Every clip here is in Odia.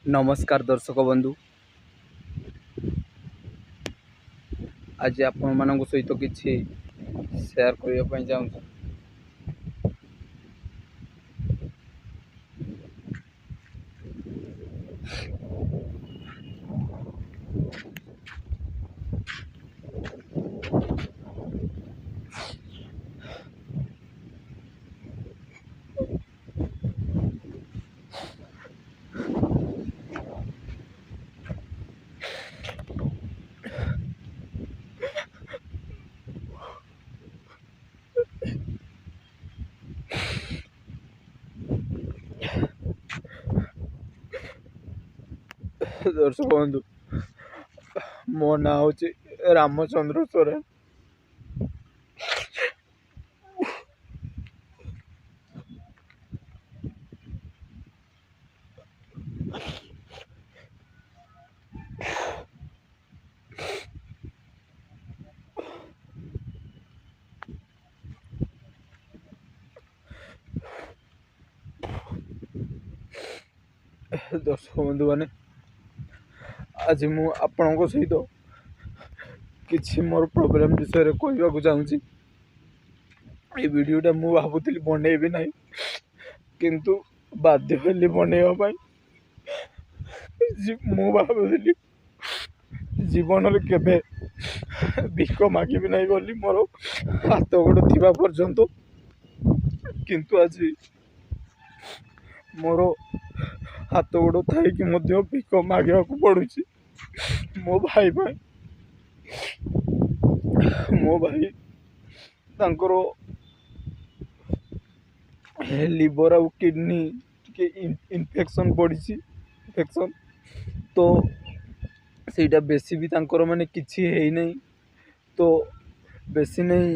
नमस्कार दर्शक बंधु, आज आपण मान सहित किसी शेयर करने चाहूँ। दर्शक बंधु, मो ना हूँ रामचंद्र सोरेन। दर्शक बंधु मैंने आज आपण सहित किसी मोर प्रोब्लेम विषय कहवाक चाहूँगी। ये वीडियोटा मु भावुली बनैबी ना, किंतु बाध्य हेली बनैबा। मु भावुली जीवन में केवे भिक मागिबी ना बोली मोर हाथ गोड़ थिबा पर्यंत, किंतु आज मोर हाथ गोड़ थी भिक मागे पड़ुची मो भाई भाई मो भाई तांकर लिवर आ किडनी टिके इन्फेक्शन पड़ी इन्फेक्शन तो ସେଇଟା ବେଶୀ ବି ତାଙ୍କର ମାନେ କିଛି ହେଇନାହିଁ। ତ ବେଶୀ ନାହିଁ,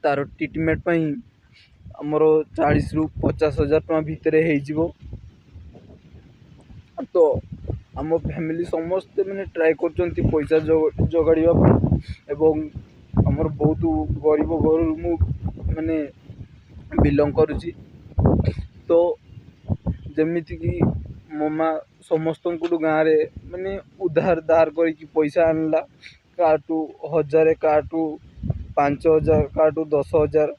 ତାର ଟ୍ରିଟମେଣ୍ଟ ପାଇଁ ଆମର 40,000 ରୁ 50,000 ଟଙ୍କା ଭିତରେ ହେଇଯିବ। ତ ଆମ ଫ୍ୟାମିଲି ସମସ୍ତେ ମାନେ ଟ୍ରାଏ କରୁଛନ୍ତି ପଇସା ଯୋଗାଡ଼ିବା ପାଇଁ, ଏବଂ ଆମର ବହୁତ ଗରିବ ଘରରୁ ମୁଁ ମାନେ ବିଲଙ୍ଗ କରୁଛି। ତ ଯେମିତିକି ମୋ ମା ସମସ୍ତଙ୍କଠୁ ଗାଁରେ ମାନେ ଉଧାର ଧାର କରିକି ପଇସା ଆଣିଲା, କାହାଠୁ 1000, କାହାଠୁ 5000, କାହାଠୁ 10,000,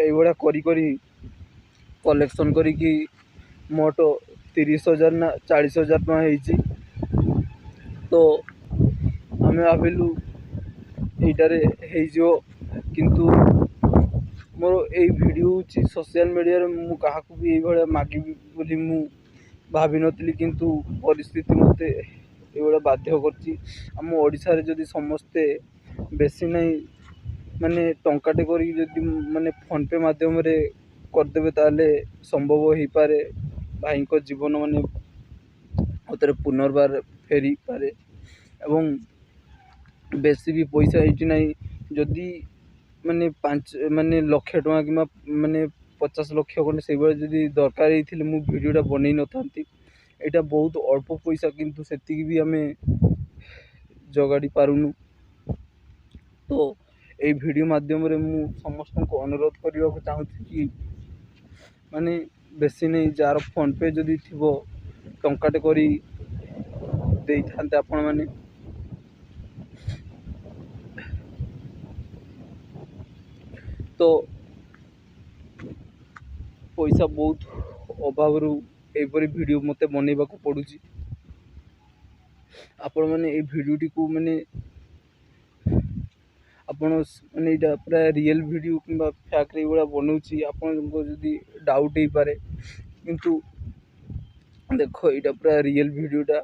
ଏଇଭଳିଆ କରି କରି କଲେକ୍ସନ୍ କରିକି ମୋଟ 30,000 ନା 40,000 ଟଙ୍କା ହେଇଛି। ତ ଆମେ ଭାବିଲୁ ଏଇଟାରେ ହେଇଯିବ, କିନ୍ତୁ ମୋର ଏଇ ଭିଡ଼ିଓ ହେଉଛି ସୋସିଆଲ ମିଡ଼ିଆରେ, ମୁଁ କାହାକୁ ବି ଏଇଭଳିଆ ମାଗିବି ବୋଲି ମୁଁ ଭାବିନଥିଲି, କିନ୍ତୁ ପରିସ୍ଥିତି ମୋତେ ଏଇଭଳିଆ ବାଧ୍ୟ କରିଛି। ଆମ ଓଡ଼ିଶାରେ ଯଦି ସମସ୍ତେ ବେଶୀ ନାହିଁ ମାନେ ଟଙ୍କାଟେ କରିକି ଯଦି ମାନେ ଫୋନ୍ପେ ମାଧ୍ୟମରେ କରିଦେବେ, ତାହେଲେ ସମ୍ଭବ ହେଇପାରେ ଭାଇଙ୍କ ଜୀବନ ମାନେ ହାତରେ ପୁନର୍ବାର ଫେରିପାରେ। ଏବଂ ବେଶୀ ବି ପଇସା ହେଇଛି ନାହିଁ, ଯଦି ମାନେ ମାନେ 1,00,000 ଟଙ୍କା କିମ୍ବା ମାନେ 50 ଲକ୍ଷ ଖଣ୍ଡେ ସେଇଭଳିଆ ଯଦି ଦରକାର ହେଇଥିଲେ ମୁଁ ଭିଡ଼ିଓଟା ବନେଇ ନଥାନ୍ତି। ଏଇଟା ବହୁତ ଅଳ୍ପ ପଇସା, କିନ୍ତୁ ସେତିକି ବି ଆମେ ଯୋଗାଡ଼ି ପାରୁନୁ। ତ ଏଇ ଭିଡ଼ିଓ ମାଧ୍ୟମରେ ମୁଁ ସମସ୍ତଙ୍କୁ ଅନୁରୋଧ କରିବାକୁ ଚାହୁଁଛି କି ମାନେ ବେଶୀ ନେଇ ଯାହାର ଫୋନ୍ପେ ଯଦି ଥିବ ଟଙ୍କାଟେ କରି ଦେଇଥାନ୍ତେ ଆପଣମାନେ। ତ ପଇସା ବହୁତ ଅଭାବରୁ ଏହିପରି ଭିଡ଼ିଓ ମୋତେ ବନେଇବାକୁ ପଡ଼ୁଛି। ଆପଣମାନେ ଏଇ ଭିଡ଼ିଓଟିକୁ ମାନେ ଆପଣ ମାନେ ଏଇଟା ପୁରା ରିଏଲ୍ ଭିଡ଼ିଓ କିମ୍ବା ଫ୍ୟାକ୍ଟରେ ଏଇଭଳିଆ ବନାଉଛି, ଆପଣଙ୍କ ଯଦି ଡାଉଟ୍ ହେଇପାରେ, କିନ୍ତୁ ଦେଖ ଏଇଟା ପୁରା ରିଏଲ୍ ଭିଡ଼ିଓଟା।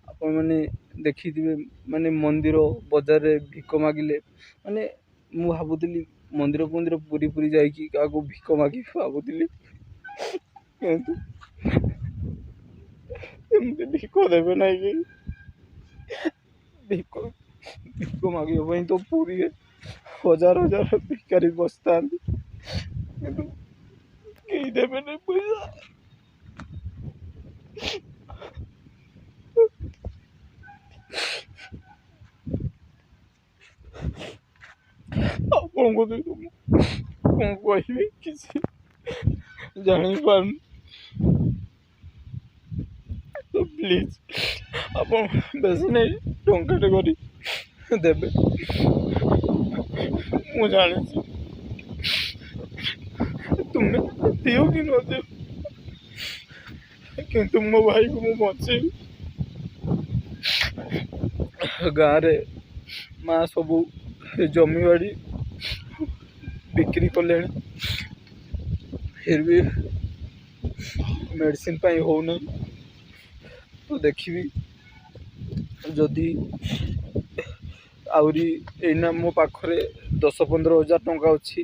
ଆପଣମାନେ ଦେଖିଥିବେ ମାନେ ମନ୍ଦିର ବଜାରରେ ଭିକ ମାଗିଲେ, ମାନେ ମୁଁ ଭାବୁଥିଲି ମନ୍ଦିର ପୁରୀ ଯାଇକି କାହାକୁ ଭିକ ମାଗିକି ଭାବୁଥିଲି, କିନ୍ତୁ ଏମିତି ଭିକ ଦେବେ ନାହିଁ କି ଭିକ ମାଗିବା ପାଇଁ ତ ପୁରୀରେ ହଜାର ହଜାର ଭିକାରୀ ବସିଥାନ୍ତି, କିନ୍ତୁ କେହି ଦେବେନି ପଇସା। ଆପଣଙ୍କ ସହିତ ମୁଁ କ'ଣ କହିବି କିଛି ଜାଣିପାରୁନି। ପ୍ଲିଜ୍ ଆପଣ ବେଶୀ ନାହିଁ ଟଙ୍କାଟେ କରି ଦେବେ। ମୁଁ ଜାଣିଛି ତୁମେ ଦିଅ କି ନ ଦିଅ, କିନ୍ତୁ ମୋ ଭାଇକୁ ମୁଁ ବଞ୍ଚେଇବି। ଗାଁରେ ମା ସବୁ ଜମିବାଡ଼ି ବିକ୍ରି କଲେଣି, ଫିର୍ ବି ମେଡ଼ିସିନ୍ ପାଇଁ ହେଉନାହିଁ। ତ ଦେଖିବି ଯଦି ଆହୁରି ଏଇନା ମୋ ପାଖରେ 10-15 ହଜାର ଟଙ୍କା ଅଛି,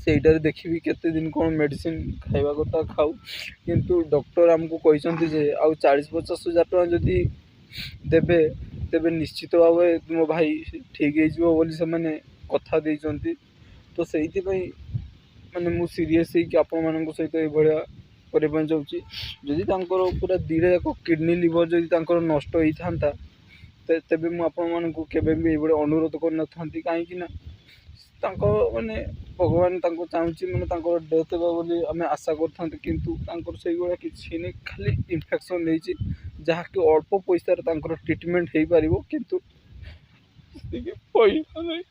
ସେଇଟାରେ ଦେଖିବି କେତେ ଦିନ କ'ଣ ମେଡ଼ିସିନ୍ ଖାଇବା କଥା ଖାଉ। କିନ୍ତୁ ଡକ୍ଟର ଆମକୁ କହିଛନ୍ତି ଯେ ଆଉ 40-50 ହଜାର ଟଙ୍କା ଯଦି ଦେବେ ତେବେ ନିଶ୍ଚିତ ଭାବେ ମୋ ଭାଇ ଠିକ୍ ହେଇଯିବ ବୋଲି ସେମାନେ କଥା ଦେଇଛନ୍ତି। ତ ସେଇଥିପାଇଁ ମାନେ ମୁଁ ସିରିୟସ୍ ହେଇକି ଆପଣମାନଙ୍କ ସହିତ ଏଇଭଳିଆ କରିବା ପାଇଁ ଚାହୁଁଛି। ଯଦି ତାଙ୍କର ପୁରା ଦୁଇଟା ଯାକ କିଡ଼ନୀ ଲିଭର୍ ଯଦି ତାଙ୍କର ନଷ୍ଟ ହେଇଥାନ୍ତା ତେବେ ମୁଁ ଆପଣମାନଙ୍କୁ କେବେ ବି ଏଇଭଳି ଅନୁରୋଧ କରିନଥାନ୍ତି। କାହିଁକିନା ତାଙ୍କ ମାନେ ଭଗବାନ ତାଙ୍କୁ ଚାହୁଁଛି ମାନେ ତାଙ୍କର ଡେଥ୍ ହେବା ବୋଲି ଆମେ ଆଶା କରିଥାନ୍ତୁ, କିନ୍ତୁ ତାଙ୍କର ସେଇଭଳିଆ କିଛି ନାହିଁ। ଖାଲି ଇନଫେକ୍ସନ୍ ହେଇଛି, ଯାହାକି ଅଳ୍ପ ପଇସାରେ ତାଙ୍କର ଟ୍ରିଟମେଣ୍ଟ ହେଇପାରିବ, କିନ୍ତୁ ଟିକେ ପଇସା ନାହିଁ।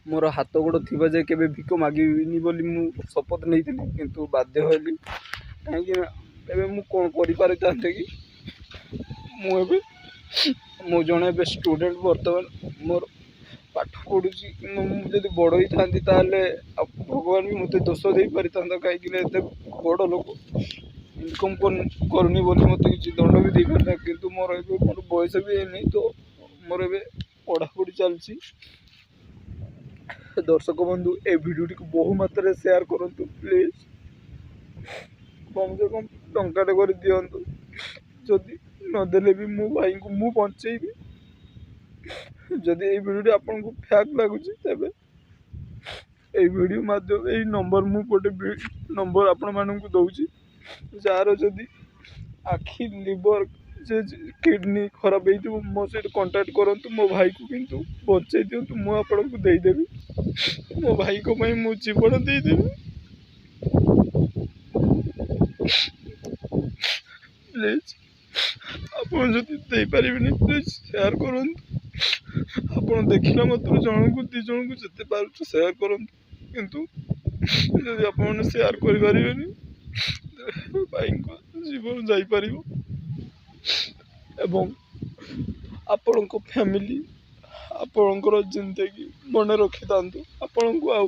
ମୋର ହାତ ଗୋଡ଼ ଥିବା ଯାଏ କେବେ ଭିକ ମାଗିବିନି ବୋଲି ମୁଁ ଶପଥ ନେଇଥିଲି, କିନ୍ତୁ ବାଧ୍ୟ ହେଲି। କାହିଁକିନା ଏବେ ମୁଁ କ'ଣ କରିପାରିଥାନ୍ତେ କି? ମୁଁ ଜଣେ ଏବେ ଷ୍ଟୁଡ଼େଣ୍ଟ, ବର୍ତ୍ତମାନ ମୋର ପାଠ ପଢ଼ୁଛି। ମୁଁ ଯଦି ବଡ଼ ହେଇଥାନ୍ତି ତାହେଲେ ଭଗବାନ ବି ମୋତେ ଦୋଷ ଦେଇପାରିଥାନ୍ତା, କାହିଁକିନା ଏତେ ବଡ଼ ଲୋକ ଇନକମ୍ କରୁନି ବୋଲି ମୋତେ କିଛି ଦଣ୍ଡ ବି ଦେଇପାରିଥାନ୍ତା। କିନ୍ତୁ ମୋର ବୟସ ବି ହେଇନି, ତ ମୋର ଏବେ ପଢ଼ାପଢ଼ି ଚାଲିଛି। ଦର୍ଶକ ବନ୍ଧୁ, ଏ ଭିଡ଼ିଓଟିକୁ ବହୁ ମାତ୍ରାରେ ସେୟାର କରନ୍ତୁ ପ୍ଲିଜ୍। କମ୍ ସେ କମ୍ ଟଙ୍କାଟେ କରି ଦିଅନ୍ତୁ। ଯଦି ନଦେଲେ ବି ମୋ ଭାଇଙ୍କୁ ମୁଁ ବଞ୍ଚେଇବି। ଯଦି ଏଇ ଭିଡ଼ିଓଟି ଆପଣଙ୍କୁ ଫ୍ୟାକ୍ଟ ଲାଗୁଛି ତେବେ ଏଇ ଭିଡ଼ିଓ ମାଧ୍ୟମରେ ଏଇ ନମ୍ବର ମୁଁ ଗୋଟେ ନମ୍ବର ଆପଣମାନଙ୍କୁ ଦେଉଛି। ଯାହାର ଯଦି ଆଖି, ଲିଭର, କିଡ଼ନୀ ଖରାପ ହେଇଥିବ ମୋ ସହିତ କଣ୍ଟାକ୍ଟ କରନ୍ତୁ। ମୋ ଭାଇକୁ କିନ୍ତୁ ବଞ୍ଚେଇ ଦିଅନ୍ତୁ, ମୁଁ ଆପଣଙ୍କୁ ଦେଇଦେବି। ମୋ ଭାଇଙ୍କ ପାଇଁ ମୁଁ ଜୀବନ ଦେଇଦେବି। ପ୍ଲିଜ୍ ଆପଣ ଯଦି ଦେଇପାରିବେନି ପ୍ଲିଜ୍ ସେୟାର କରନ୍ତୁ। ଆପଣ ଦେଖିଲା ମାତ୍ର ଜଣଙ୍କୁ 2 ଜଣଙ୍କୁ ଯେତେ ପାରୁଛୁ ସେୟାର କରନ୍ତୁ, କିନ୍ତୁ ଯଦି ଆପଣମାନେ ସେୟାର କରିପାରିବେନି ଭାଇଙ୍କ ଜୀବନ ଯାଇପାରିବ। ଏବଂ ଆପଣଙ୍କ ଫ୍ୟାମିଲି, ଆପଣଙ୍କର ଜିନ୍ଦଗି ମନେ ରଖିଥାନ୍ତୁ। ଆପଣଙ୍କୁ ଆଉ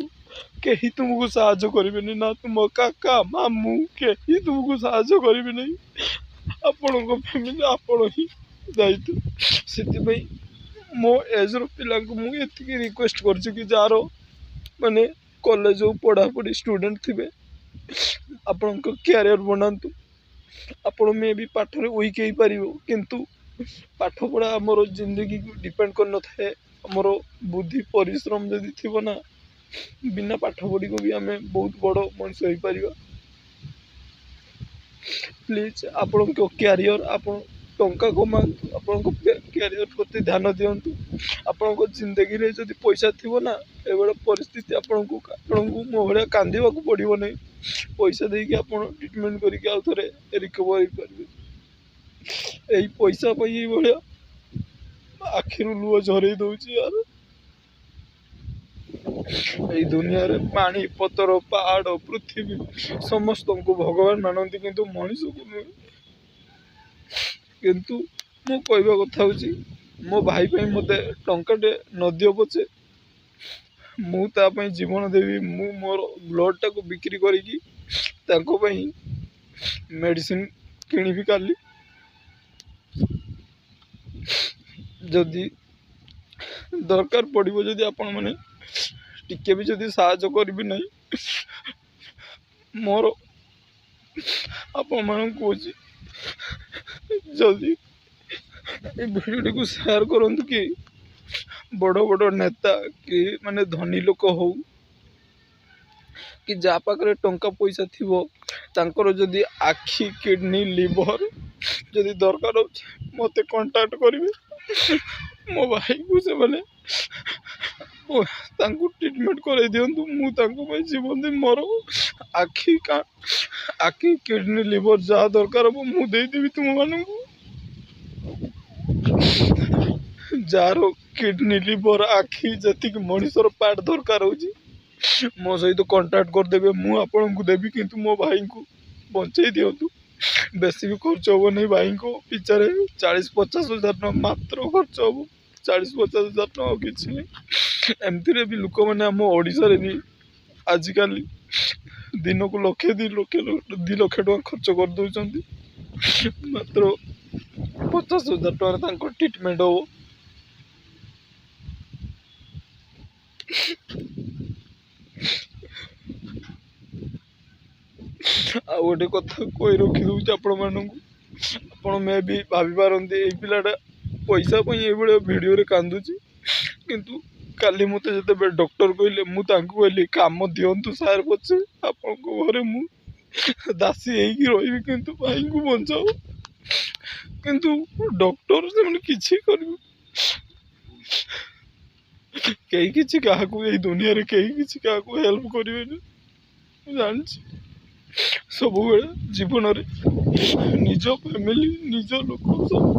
କେହି ତୁମକୁ ସାହାଯ୍ୟ କରିବେନି, ନା ତୁମ କାକା, ମାମୁଁ, କେହି ତୁମକୁ ସାହାଯ୍ୟ କରିବେ ନାହିଁ। ଆପଣଙ୍କ ଫ୍ୟାମିଲି ଆପଣ ହିଁ ଦାୟିତ୍ୱ। ସେଥିପାଇଁ ମୋ ଏଜ୍ର ପିଲାଙ୍କୁ ମୁଁ ଏତିକି ରିକ୍ୱେଷ୍ଟ କରୁଛି କି ଯାହାର ମାନେ କଲେଜ ହଉ, ପଢ଼ାପଢ଼ି ଷ୍ଟୁଡ଼େଣ୍ଟ ଥିବେ, ଆପଣଙ୍କ କ୍ୟାରିୟର ବନାନ୍ତୁ। ଆପଣ ମେ ବି ପାଠରେ ୱିକ୍ ହେଇପାରିବ, କିନ୍ତୁ ପାଠପଢ଼ା ଆମର ଜିନ୍ଦଗିକୁ ଡିପେଣ୍ଡ କରିନଥାଏ। ଆମର ବୁଦ୍ଧି ପରିଶ୍ରମ ଯଦି ଥିବ ନା, ବିନା ପାଠ ପଢ଼ିକୁ ବି ଆମେ ବହୁତ ବଡ଼ ମଣିଷ ହେଇପାରିବା। ପ୍ଲିଜ୍ ଆପଣଙ୍କ କ୍ୟାରିୟର, ଆପଣ ଟଙ୍କା କମାନ୍ତୁ, ଆପଣଙ୍କ କ୍ୟାରିୟର ପ୍ରତି ଧ୍ୟାନ ଦିଅନ୍ତୁ। ଆପଣଙ୍କ ଜିନ୍ଦଗିରେ ଯଦି ପଇସା ଥିବ ନା, ଏଭଳିଆ ପରିସ୍ଥିତି ଆପଣଙ୍କୁ ମୋ ଭଳିଆ କାନ୍ଦିବାକୁ ପଡ଼ିବ ନାହିଁ। ପଇସା ଦେଇକି ଆପଣ ଟ୍ରିଟମେଣ୍ଟ କରିକି ଆଉ ଥରେ ରିକଭର ହେଇପାରିବେ। ଏଇ ପଇସା ପାଇଁ ଏଇଭଳିଆ ଆଖିରୁ ଲୁହ ଝରେଇ ଦେଉଛି ୟାର। ଏଇ ଦୁନିଆରେ ପାଣି, ପତର, ପାହାଡ଼, ପୃଥିବୀ ସମସ୍ତଙ୍କୁ ଭଗବାନ ମାନନ୍ତି, କିନ୍ତୁ ମଣିଷକୁ ନୁହେଁ। କିନ୍ତୁ ମୁଁ କହିବା କଥା ହେଉଛି, ମୋ ଭାଇ ପାଇଁ ମୋତେ ଟଙ୍କାଟେ ନ ଦିଅ ପଛେ ମୁଁ ତା ପାଇଁ ଜୀବନ ଦେବି। ମୁଁ ମୋର ବ୍ଲଡ଼ଟାକୁ ବିକ୍ରି କରିକି ତାଙ୍କ ପାଇଁ ମେଡ଼ିସିନ୍ କିଣିବି କାଲି। ଯଦି ଦରକାର ପଡ଼ିବ, ଯଦି ଆପଣମାନେ ଟିକେ ବି ଯଦି ସାହାଯ୍ୟ କରିବି ନାହିଁ, ମୋର ଆପଣମାନଙ୍କୁ କହୁଛି ଜଲ୍ଦି ଏ ଭିଡ଼ିଓଟିକୁ ସେୟାର କରନ୍ତୁ। କି ବଡ଼ ବଡ଼ ନେତା କି ମାନେ ଧନୀ ଲୋକ ହଉ କି ଯାହା ପାଖରେ ଟଙ୍କା ପଇସା ଥିବ, ତାଙ୍କର ଯଦି ଆଖି, କିଡ଼ନୀ, ଲିଭର ଯଦି ଦରକାର ହେଉଛି ମୋତେ କଣ୍ଟାକ୍ଟ କରିବେ। ମୋ ଭାଇକୁ ସେମାନେ ଓ ତାଙ୍କୁ ଟ୍ରିଟମେଣ୍ଟ କରାଇ ଦିଅନ୍ତୁ। ମୁଁ ତାଙ୍କ ପାଇଁ ଜୀବନ ଦିନ ମୋର ଆଖି କିଡ଼ନୀ ଲିଭର ଯାହା ଦରକାର ହବ ମୁଁ ଦେଇଦେବି ତୁମମାନଙ୍କୁ। ଯାହାର କିଡ଼ନୀ ଲିଭର ଆଖି ଯେତିକି ମଣିଷର ପାର୍ଟ ଦରକାର ହେଉଛି ମୋ ସହିତ କଣ୍ଟାକ୍ଟ କରିଦେବେ, ମୁଁ ଆପଣଙ୍କୁ ଦେବି। କିନ୍ତୁ ମୋ ଭାଇଙ୍କୁ ବଞ୍ଚେଇ ଦିଅନ୍ତୁ। ବେଶୀ ବି ଖର୍ଚ୍ଚ ହେବ ନାହିଁ। ଭାଇଙ୍କ ପିଛାରେ 40-50 ହଜାର ଟଙ୍କା ମାତ୍ର ଖର୍ଚ୍ଚ ହେବ। 40-50 ହଜାର ଟଙ୍କା ଆଉ କିଛି ନାହିଁ। ଏମିତିରେ ବି ଲୋକମାନେ ଆମ ଓଡ଼ିଶାରେ ବି ଆଜିକାଲି ଦିନକୁ 1,00,000-2,00,000 ଟଙ୍କା ଖର୍ଚ୍ଚ କରିଦେଉଛନ୍ତି। ମାତ୍ର 50,000 ଟଙ୍କାରେ ତାଙ୍କ ଟ୍ରିଟମେଣ୍ଟ ହେବ। ଆଉ ଗୋଟେ କଥା କହି ରଖିଦେଉଛି ଆପଣମାନଙ୍କୁ, ଆପଣ ମେ ବି ଭାବିପାରନ୍ତି ଏଇ ପିଲାଟା ପଇସା ପାଇଁ ଏଇଭଳିଆ ଭିଡ଼ିଓରେ କାନ୍ଦୁଛି। କିନ୍ତୁ କାଲି ମୋତେ ଯେତେବେଳେ ଡକ୍ଟର କହିଲେ, ମୁଁ ତାଙ୍କୁ କହିଲି କାମ ଦିଅନ୍ତୁ ସାର୍, ପଛେ ଆପଣଙ୍କ ଘରେ ମୁଁ ଦାସୀ ହେଇକି ରହିବି, କିନ୍ତୁ ଭାଇଙ୍କୁ ବଞ୍ଚାଅ। କିନ୍ତୁ ଡକ୍ଟର ସେମାନେ କିଛି କରିବେ, କେହି କିଛି କାହାକୁ ଏଇ ଦୁନିଆରେ କେହି କିଛି କାହାକୁ ହେଲ୍ପ କରିବେନି। ମୁଁ ଜାଣିଛି ସବୁବେଳେ ଜୀବନରେ ନିଜ ଫ୍ୟାମିଲି ନିଜ ଲୋକ ସବୁ